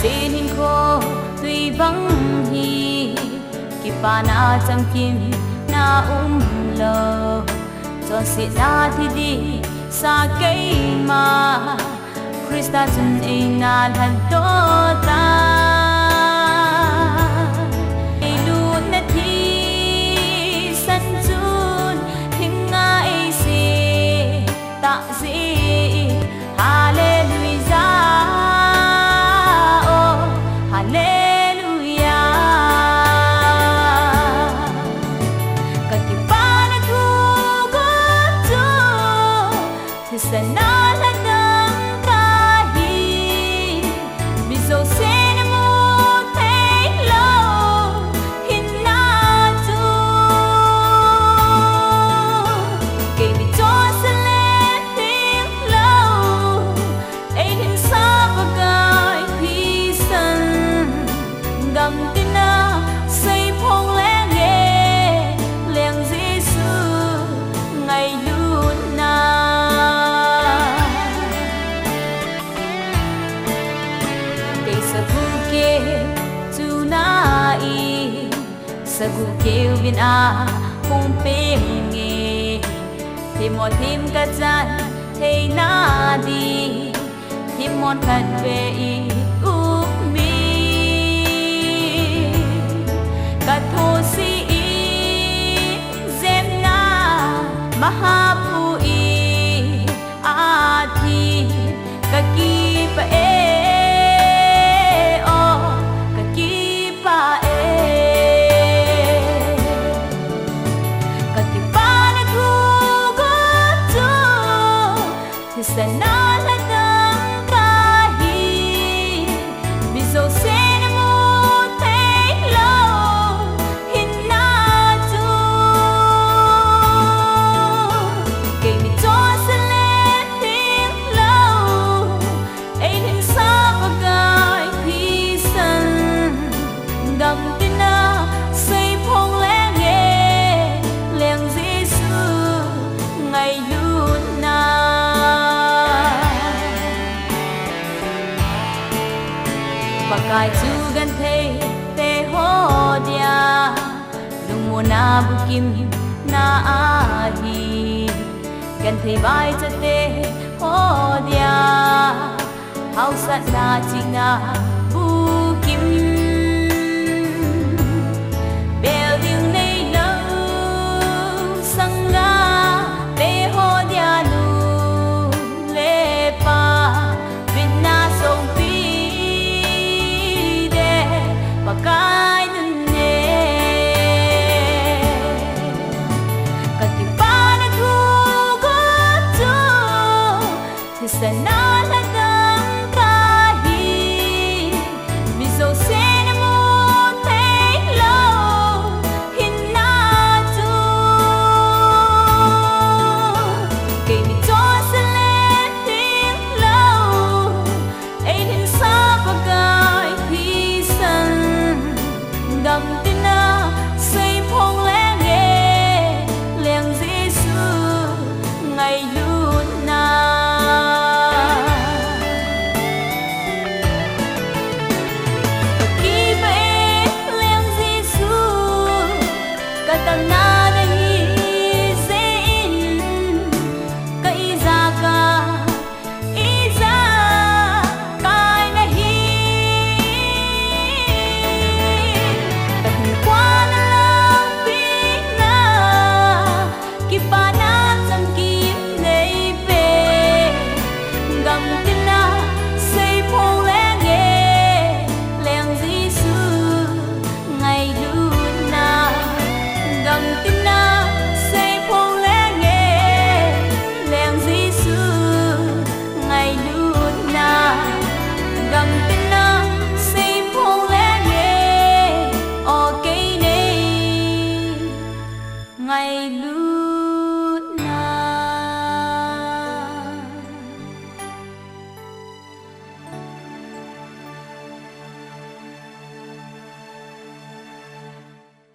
xin hin khô tuy vắng hi ki pa na chang kim na lo cho si na thi đi sa cây mà Christa chân ai na lan to ta lu na thi san chun hình ai si ta si hallelujah oh hallelujah ka ki pa na thu go tu thi sa na sa gu kêu vin a hung pe nge thêm một thêm cả chan thế na đi thêm một khát về u mi cả thô si zem na mahapu a thi cả ki pa sa na la dang ka hi mi so se na mo te lo hin na tu ke mi to sa le ting lo ai hin sa pa gai pi san dam tin na say phong le nge leng Giêsu ngày luôn na pakai chu gan te ho dia lung mo na bukim na ahi gan the bai cha te ho dia hau sat na ching na bukim building nei lo sanga te ho dia lu le pa vin na song pakai nne ka ki pa na thu go tu thi sa na la dang ka hi mi so se na mo te lo hin na tu ke mi to sa le ting lo ai hin sa pa gai pi san dam tin na say phong le nge leng Giêsu ngày luôn na ki be leng Giêsu ka tam na na hi zein ka iza kai na hi ki pa na chang kim nei pe gam tin